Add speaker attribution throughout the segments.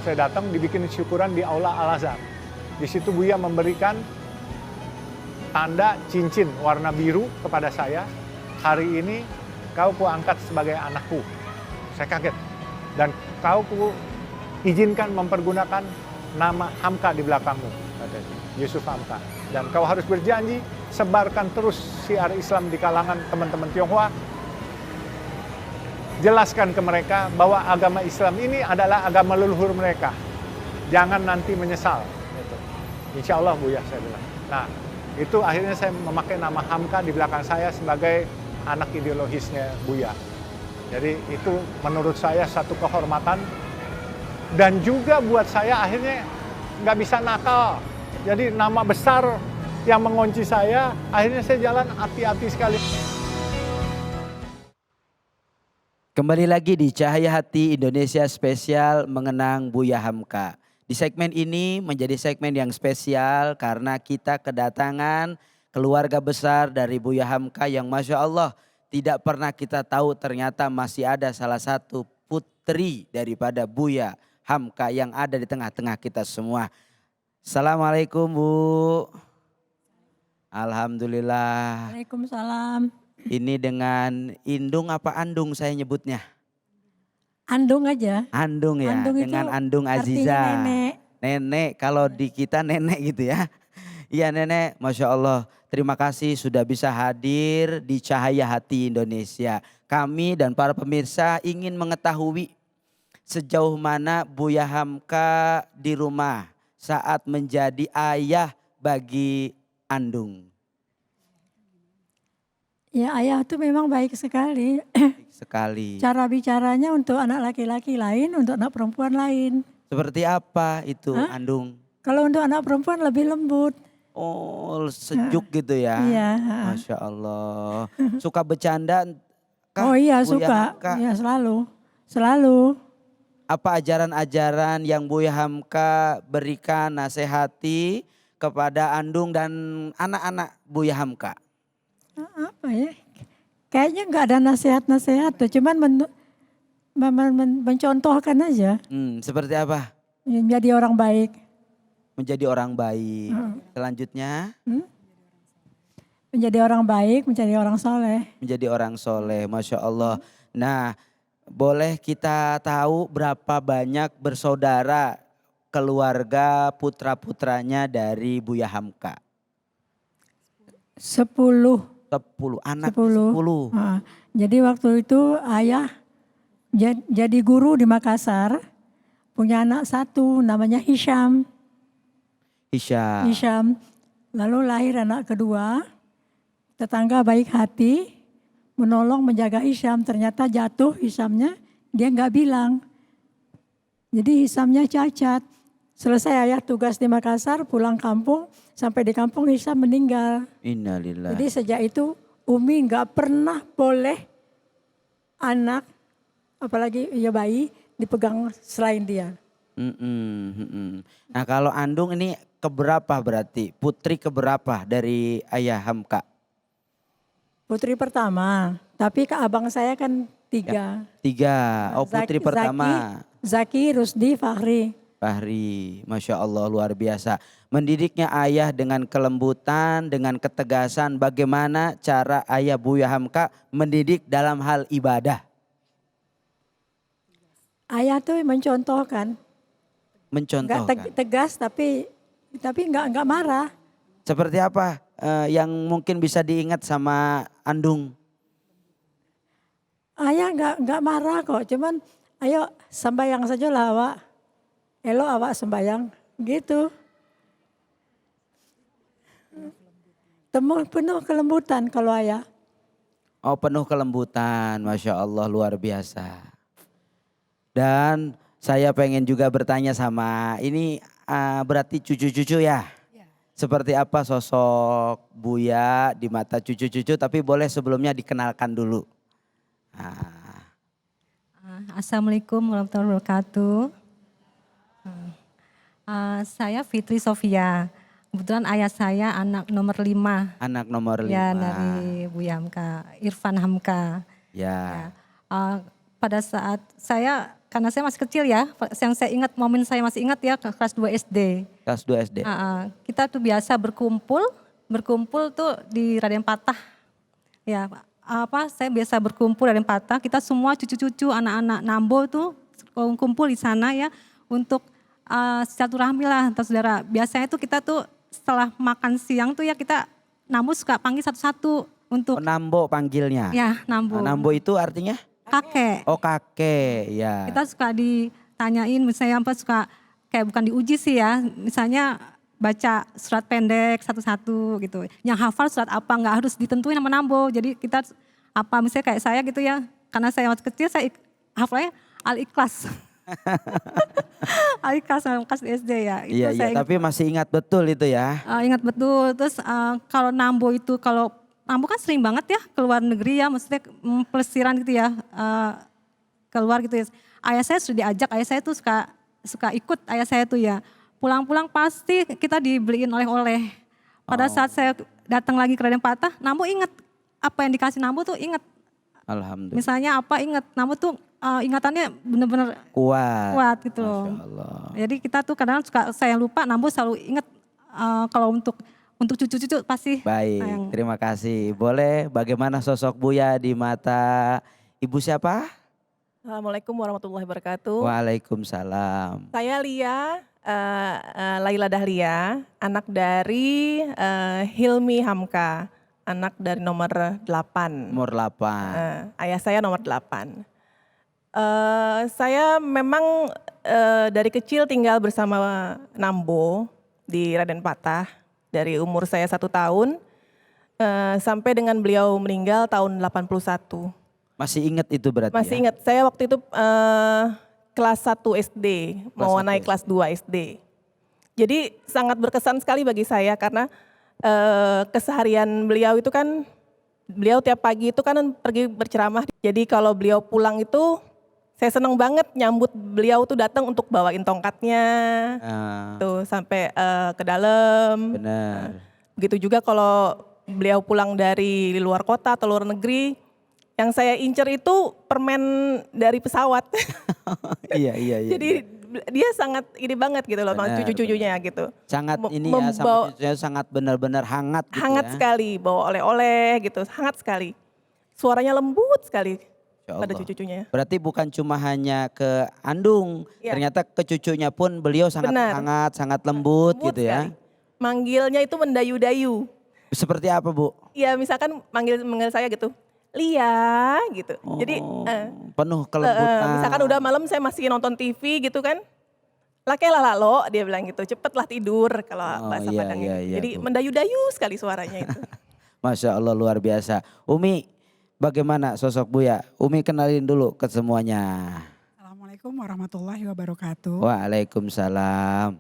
Speaker 1: saya datang dibikin syukuran di Aula Al-Azhar. Di situ Buya memberikan tanda cincin warna biru kepada saya. Hari ini kau kuangkat sebagai anakku. Saya kaget. Dan kau ku izinkan mempergunakan nama Hamka di belakangmu, katanya, Yusuf Hamka. Dan kau harus berjanji sebarkan terus syiar Islam di kalangan teman-teman Tionghoa. Jelaskan ke mereka bahwa agama Islam ini adalah agama leluhur mereka. Jangan nanti menyesal. Gitu. Insya Allah Buya, saya bilang. Nah, itu akhirnya saya memakai nama Hamka di belakang saya sebagai anak ideologisnya Buya. Jadi itu menurut saya satu kehormatan. Dan juga buat saya akhirnya nggak bisa nakal. Jadi nama besar yang mengunci saya, akhirnya saya jalan hati-hati sekali.
Speaker 2: Kembali lagi di Cahaya Hati Indonesia Spesial mengenang Buya Hamka. Di segmen ini menjadi segmen yang spesial karena kita kedatangan keluarga besar dari Buya Hamka yang Masya Allah tidak pernah kita tahu ternyata masih ada salah satu putri daripada Buya Hamka yang ada di tengah-tengah kita semua. Assalamualaikum Bu. Alhamdulillah.
Speaker 3: Waalaikumsalam.
Speaker 2: Ini dengan Indung apa Andung saya nyebutnya?
Speaker 3: Andung aja.
Speaker 2: Andung ya,
Speaker 3: Andung
Speaker 2: dengan
Speaker 3: itu
Speaker 2: Andung Aziza.
Speaker 3: artinya nenek.
Speaker 2: Nenek, kalau di kita nenek gitu ya. Iya nenek, Masya Allah. Terima kasih sudah bisa hadir di Cahaya Hati Indonesia. Kami dan para pemirsa ingin mengetahui sejauh mana Buya Hamka di rumah saat menjadi ayah bagi Andung.
Speaker 3: Ya ayah itu memang baik sekali.
Speaker 2: Sekali.
Speaker 3: Cara bicaranya untuk anak laki-laki lain, untuk anak perempuan lain.
Speaker 2: Seperti apa itu
Speaker 3: Hah?
Speaker 2: Andung?
Speaker 3: Kalau untuk anak perempuan lebih lembut.
Speaker 2: Oh sejuk gitu ya.
Speaker 3: Iya.
Speaker 2: Masya Allah. Suka bercanda kah
Speaker 3: Oh iya
Speaker 2: Buya
Speaker 3: suka.
Speaker 2: Hamka?
Speaker 3: Iya selalu. Selalu.
Speaker 2: Apa ajaran-ajaran yang Buya Hamka berikan nasihati kepada Andung dan anak-anak Buya Hamka?
Speaker 3: Apa ya? Kayaknya nggak ada nasihat-nasihat tuh. Cuman mencontohkan aja.
Speaker 2: Seperti apa?
Speaker 3: Menjadi orang baik.
Speaker 2: Menjadi orang baik. Selanjutnya?
Speaker 3: Menjadi orang baik, menjadi orang soleh.
Speaker 2: Menjadi orang soleh, Masya Allah. Nah, boleh kita tahu berapa banyak bersaudara keluarga putra-putranya dari Buya Hamka?
Speaker 3: 10.
Speaker 2: 10, anak
Speaker 3: 10.
Speaker 2: 10.
Speaker 3: Jadi waktu itu ayah jadi guru di Makassar. Punya anak satu namanya Hisham. Hisham. Lalu lahir anak kedua. Tetangga baik hati. Menolong menjaga Hisham. Ternyata jatuh Hishamnya. Dia nggak bilang. Jadi Hishamnya cacat. Selesai ayah tugas di Makassar, pulang kampung, sampai di kampung Hisham meninggal.
Speaker 2: Innalillah.
Speaker 3: Jadi sejak itu Umi nggak pernah boleh anak, apalagi ya bayi, dipegang selain dia.
Speaker 2: Nah kalau Andung ini keberapa berarti? Putri keberapa dari ayah Hamka?
Speaker 3: Putri pertama, tapi ke abang saya kan 3.
Speaker 2: Ya, 3, oh putri pertama.
Speaker 3: Zaki, Rusdi, Fahri.
Speaker 2: Fahri, Masya Allah luar biasa. Mendidiknya ayah dengan kelembutan, dengan ketegasan. Bagaimana cara ayah Buya Hamka mendidik dalam hal ibadah?
Speaker 3: Ayah tuh mencontohkan.
Speaker 2: Mencontohkan.
Speaker 3: Nggak tegas tapi nggak marah.
Speaker 2: Seperti apa yang mungkin bisa diingat sama Andung?
Speaker 3: Ayah nggak marah kok, cuman ayo sembayang saja lah awak. Elok awak sembayang, gitu. Penuh kelembutan kalau ayah.
Speaker 2: Oh penuh kelembutan, Masya Allah luar biasa. Dan saya pengen juga bertanya sama, ini berarti cucu-cucu ya? Seperti apa sosok Buya di mata cucu-cucu, tapi boleh sebelumnya dikenalkan dulu.
Speaker 4: Assalamualaikum warahmatullahi wabarakatuh. Saya Fitri Sofia. Kebetulan ayah saya anak nomor 5.
Speaker 2: Anak nomor 5.
Speaker 4: Ya dari Buya Hamka, Irfan Hamka.
Speaker 2: Ya.
Speaker 4: Pada saat saya karena saya masih kecil ya, yang saya ingat, momen saya masih ingat ya, kelas 2 SD.
Speaker 2: Kelas 2 SD.
Speaker 4: Kita tuh biasa berkumpul tuh di Raden Patah. Ya, saya biasa berkumpul Raden Patah, kita semua cucu-cucu anak-anak Nambo tuh kumpul di sana ya untuk silaturahmi lah antar saudara. Biasanya tuh kita tuh setelah makan siang tuh ya kita Nambo suka panggil satu-satu untuk
Speaker 2: Nambo panggilnya.
Speaker 4: ya Nambo.
Speaker 2: Nambo itu artinya?
Speaker 4: Kakek.
Speaker 2: Oh kakek, ya.
Speaker 4: Kita suka ditanyain misalnya suka kayak bukan diuji sih ya, misalnya baca surat pendek satu-satu gitu. Yang hafal surat apa nggak harus ditentuin sama Nambo. Jadi kita misalnya kayak saya gitu ya, karena saya waktu kecil saya hafalnya Al-Ikhlas. Al-Ikhlas kelas SD ya.
Speaker 2: Iya, tapi masih ingat betul itu ya.
Speaker 4: Ingat betul. Terus kalau Nambo itu, kalau Nambo kan sering banget ya keluar negeri ya, maksudnya pelesiran gitu ya, keluar gitu ya. Ayah saya sudah diajak, ayah saya tuh suka ikut ayah saya tuh ya. Pulang-pulang pasti kita dibeliin oleh-oleh. Pada saat saya datang lagi ke Raden Patah, Nambo ingat apa yang dikasih Nambo tuh ingat.
Speaker 2: Alhamdulillah.
Speaker 4: Misalnya apa ingat, Nambo tuh ingatannya benar-benar
Speaker 2: kuat
Speaker 4: gitu loh.
Speaker 2: Masya Allah.
Speaker 4: Jadi kita tuh kadang suka saya lupa, Nambo selalu ingat kalau untuk cucu-cucu pasti.
Speaker 2: Baik,
Speaker 4: sayang.
Speaker 2: terima kasih. Boleh bagaimana sosok Buya di mata Ibu siapa?
Speaker 5: Assalamualaikum warahmatullahi wabarakatuh.
Speaker 2: Waalaikumsalam.
Speaker 5: Saya Lia, Laila Dahlia, anak dari Hilmi Hamka, anak dari nomor 8.
Speaker 2: Umur 8.
Speaker 5: Ayah saya nomor 8. Saya memang dari kecil tinggal bersama Nambo di Raden Patah. Dari umur saya 1 tahun sampai dengan beliau meninggal tahun 81.
Speaker 2: Masih ingat itu berarti
Speaker 5: Masih
Speaker 2: ya?
Speaker 5: ingat, saya waktu itu kelas 1 SD, mau
Speaker 2: 1
Speaker 5: naik kelas 2 SD. Jadi sangat berkesan sekali bagi saya karena keseharian beliau itu kan, beliau tiap pagi itu kan pergi berceramah. Jadi kalau beliau pulang itu saya senang banget nyambut beliau tuh datang untuk bawain tongkatnya, tuh sampai ke dalam.
Speaker 2: Benar.
Speaker 5: Begitu juga kalau beliau pulang dari luar kota atau luar negeri, yang saya incer itu permen dari pesawat.
Speaker 2: Iya.
Speaker 5: Jadi dia sangat ini banget gitu loh, sama cucu-cucunya gitu.
Speaker 2: Sangat ini ya, sama cucunya sangat benar-benar hangat gitu
Speaker 5: hangat
Speaker 2: ya.
Speaker 5: sekali, bawa oleh-oleh gitu, hangat sekali. Suaranya lembut sekali
Speaker 2: Insya
Speaker 5: pada
Speaker 2: Allah.
Speaker 5: cucu-cucunya.
Speaker 2: Berarti bukan cuma hanya ke Andung,
Speaker 5: Ya.
Speaker 2: ternyata ke cucunya pun beliau sangat
Speaker 5: Benar.
Speaker 2: hangat, sangat lembut gitu ya.
Speaker 5: Sekali. Manggilnya itu mendayu-dayu.
Speaker 2: Seperti apa Bu?
Speaker 5: Ya misalkan manggil saya gitu, Lia gitu. Jadi
Speaker 2: Penuh kelembutan.
Speaker 5: misalkan udah malam saya masih nonton TV gitu kan. Lake lalalo dia bilang gitu, cepetlah tidur kalau bahasa
Speaker 2: iya,
Speaker 5: Padangnya.
Speaker 2: iya,
Speaker 5: Jadi
Speaker 2: Bu.
Speaker 5: mendayu-dayu sekali suaranya itu.
Speaker 2: Masya Allah luar biasa. Umi, bagaimana sosok Buya? Umi kenalin dulu ke semuanya.
Speaker 6: Assalamualaikum warahmatullahi wabarakatuh.
Speaker 2: Waalaikumsalam.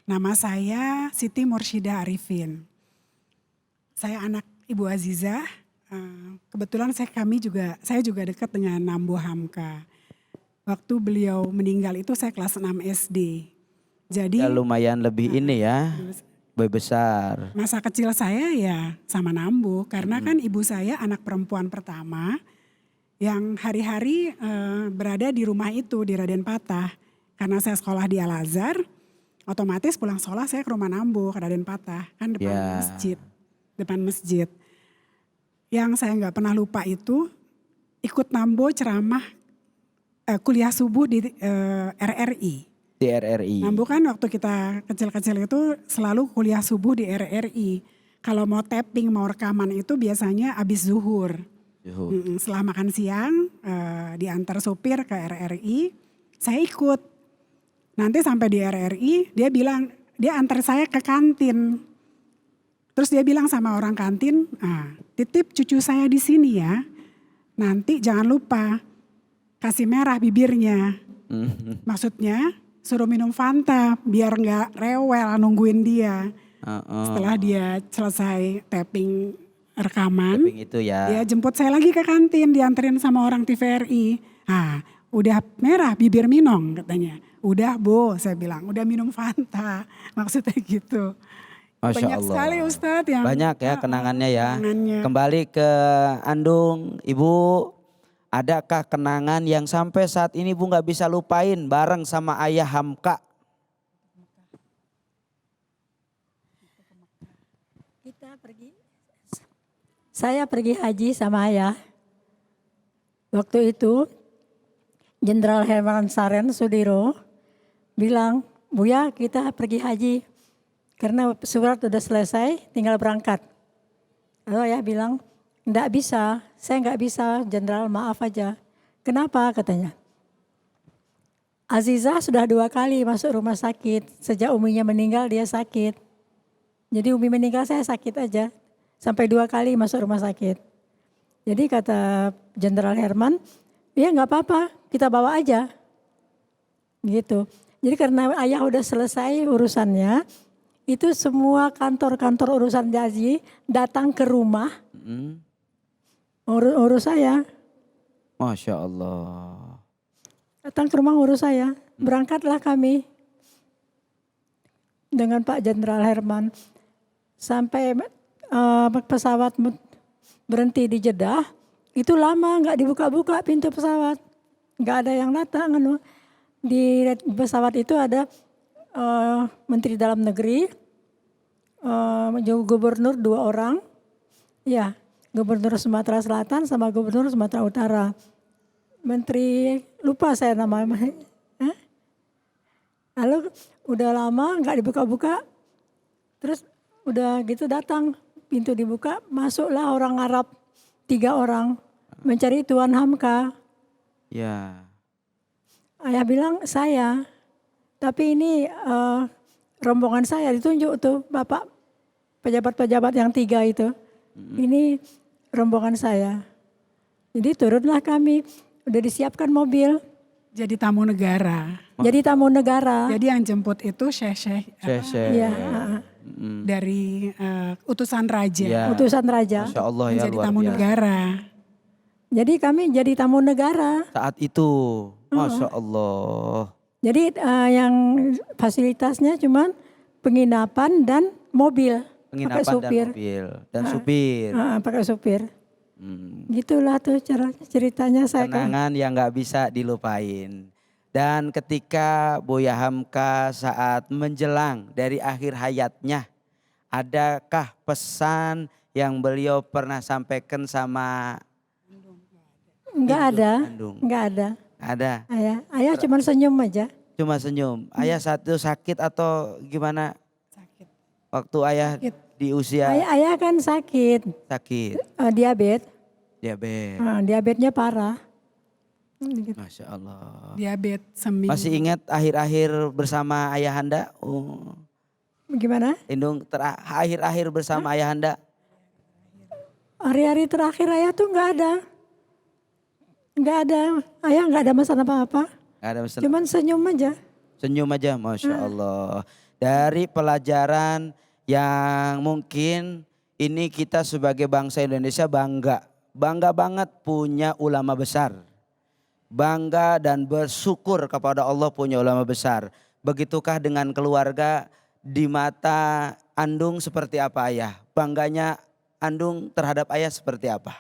Speaker 6: Nama saya Siti Mursyida Arifin. Saya anak Ibu Azizah. Kebetulan saya juga dekat dengan Nambo Hamka. Waktu beliau meninggal itu saya kelas 6 SD. Jadi
Speaker 2: Ya lumayan lebih ini ya, lebih besar.
Speaker 6: masa kecil saya ya sama Nambo. Karena kan ibu saya anak perempuan pertama yang hari-hari berada di rumah itu di Raden Patah. Karena saya sekolah di Al-Azhar, otomatis pulang sekolah saya ke rumah Nambo ke Raden Patah. Kan depan masjid. Yang saya nggak pernah lupa itu ikut Nambo ceramah kuliah subuh di RRI.
Speaker 2: Di RRI.
Speaker 6: Nambo kan waktu kita kecil-kecil itu selalu kuliah subuh di RRI. Kalau mau tapping, mau rekaman itu biasanya abis zuhur. Setelah makan siang diantar sopir ke RRI, saya ikut. Nanti sampai di RRI dia bilang, dia antar saya ke kantin. Terus dia bilang sama orang kantin, titip cucu saya di sini ya. Nanti jangan lupa kasih merah bibirnya. Maksudnya suruh minum Fanta biar nggak rewel nungguin dia. Setelah dia selesai tapping rekaman,
Speaker 2: itu ya.
Speaker 6: dia jemput saya lagi ke kantin, dianterin sama orang TVRI. Udah merah bibir minong katanya. Udah Bu, saya bilang, udah minum Fanta. Maksudnya gitu.
Speaker 2: Masya
Speaker 6: Banyak
Speaker 2: Allah.
Speaker 6: sekali Ustadz yang
Speaker 2: banyak ya kenangannya ya.
Speaker 6: kenangannya.
Speaker 2: Kembali ke Andung, Ibu Adakah kenangan yang sampai saat ini Bu nggak bisa lupain bareng sama Ayah Hamka?
Speaker 3: Saya pergi haji sama ayah. Waktu itu Jenderal Herman Saren Sudiro bilang, Buya kita pergi haji. Karena surat udah selesai tinggal berangkat. Lalu ayah bilang, enggak bisa, saya enggak bisa Jenderal maaf aja. Kenapa katanya? Azizah sudah 2 kali masuk rumah sakit. Sejak Uminya meninggal dia sakit. Jadi Umi meninggal saya sakit aja. Sampai 2 kali masuk rumah sakit. Jadi kata Jenderal Herman, ya nggak apa-apa, kita bawa aja. Gitu. Jadi karena ayah udah selesai urusannya, itu semua kantor-kantor urusan haji datang ke rumah, urus saya.
Speaker 2: Masya Allah.
Speaker 3: Datang ke rumah urus saya. Berangkatlah kami dengan Pak Jenderal Herman. Sampai pesawat berhenti di Jeddah, itu lama nggak dibuka-buka pintu pesawat. Nggak ada yang datang. Di pesawat itu ada Menteri Dalam Negeri, Gubernur 2 orang, ya Gubernur Sumatera Selatan sama Gubernur Sumatera Utara. Menteri, lupa saya namanya. Lalu udah lama nggak dibuka-buka, terus udah gitu datang. Pintu dibuka, masuklah orang Arab 3 orang mencari Tuan Hamka.
Speaker 2: Ya.
Speaker 3: Ayah bilang saya, tapi ini rombongan saya ditunjuk tuh Bapak pejabat-pejabat yang 3 itu. Ini rombongan saya. Jadi turunlah kami, udah disiapkan mobil.
Speaker 6: Jadi tamu negara.
Speaker 3: Jadi tamu negara.
Speaker 6: Jadi yang jemput itu syekh-syekh
Speaker 3: Iya,
Speaker 6: dari utusan raja.
Speaker 2: Ya.
Speaker 3: utusan raja.
Speaker 2: Masya Allah ya,
Speaker 6: Menjadi
Speaker 2: luar
Speaker 6: tamu
Speaker 2: biasa.
Speaker 6: negara.
Speaker 3: Jadi kami jadi tamu negara.
Speaker 2: Saat itu, Masya Allah.
Speaker 3: Jadi yang fasilitasnya cuman penginapan dan mobil.
Speaker 2: Penginapan
Speaker 3: pakai supir.
Speaker 2: dan mobil. Dan supir.
Speaker 3: Pakai supir. Gitulah tuh ceritanya saya.
Speaker 2: Kenangan yang nggak bisa dilupain. Dan ketika Buya Hamka saat menjelang dari akhir hayatnya, adakah pesan yang beliau pernah sampaikan sama
Speaker 3: Enggak ada,
Speaker 2: Andung?
Speaker 3: enggak ada.
Speaker 2: Ada.
Speaker 3: Ayah cuma senyum aja.
Speaker 2: Cuma senyum. Ayah saat itu sakit atau gimana?
Speaker 6: Sakit.
Speaker 2: Waktu ayah di usia
Speaker 3: Ayah kan sakit,
Speaker 2: sakit,
Speaker 3: diabetes.
Speaker 2: diabetes.
Speaker 3: Diabetesnya parah. Gitu.
Speaker 2: Masya Allah.
Speaker 6: Diabetes seminggu.
Speaker 2: Masih ingat akhir-akhir bersama ayahanda? Oh.
Speaker 3: Gimana?
Speaker 2: Indung akhir-akhir bersama ayahanda?
Speaker 3: Hari-hari terakhir ayah tuh enggak ada. Enggak ada, ayah enggak ada masalah apa-apa.
Speaker 2: Nggak ada masalah.
Speaker 3: Cuman senyum aja.
Speaker 2: Senyum aja, Masya Allah. Dari pelajaran yang mungkin ini kita sebagai bangsa Indonesia bangga banget punya ulama besar. Bangga dan bersyukur kepada Allah punya ulama besar. Begitukah dengan keluarga, di mata Andung seperti apa ayah? Bangganya Andung terhadap ayah seperti apa?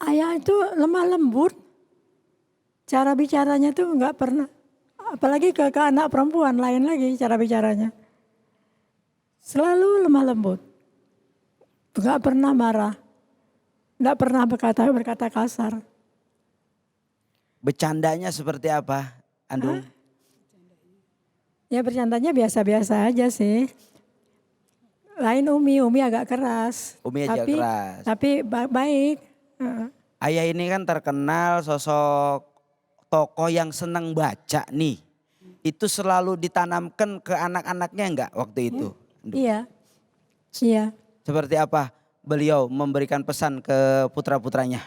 Speaker 3: Ayah itu lemah lembut. Cara bicaranya tuh enggak pernah. Apalagi ke anak perempuan lain lagi cara bicaranya. Selalu lemah lembut. Enggak pernah marah. Enggak pernah berkata kasar.
Speaker 2: Bercandanya seperti apa Andung?
Speaker 3: Ya bercandanya biasa-biasa aja sih. Lain Umi agak keras.
Speaker 2: Umi aja keras.
Speaker 3: Tapi baik.
Speaker 2: Ayah ini kan terkenal sosok tokoh yang senang baca nih. Itu selalu ditanamkan ke anak-anaknya enggak waktu itu?
Speaker 3: Iya. Iya.
Speaker 2: Seperti apa beliau memberikan pesan ke putra-putranya?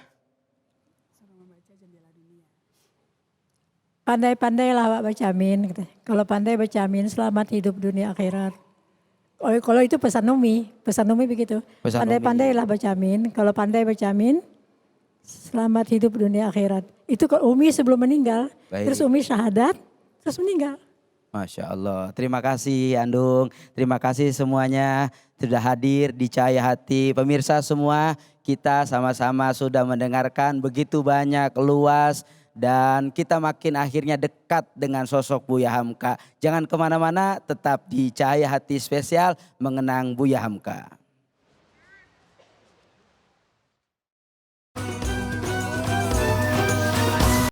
Speaker 3: Pandai-pandailah Pak baca amin. Kalau pandai baca amin selamat hidup dunia akhirat. Oh, kalau itu pesan Umi begitu.
Speaker 2: Pesan
Speaker 3: Pandai-pandailah baca amin. Kalau pandai baca amin selamat hidup dunia akhirat. Itu kalau Umi sebelum meninggal.
Speaker 2: Baik.
Speaker 3: Terus Umi syahadat, terus meninggal.
Speaker 2: Masya Allah. Terima kasih Andung. Terima kasih semuanya sudah hadir di Cahaya Hati. Pemirsa semua, kita sama-sama sudah mendengarkan begitu banyak luas dan kita makin akhirnya dekat dengan sosok Buya Hamka. Jangan kemana-mana, tetap di Cahaya Hati Spesial mengenang Buya Hamka.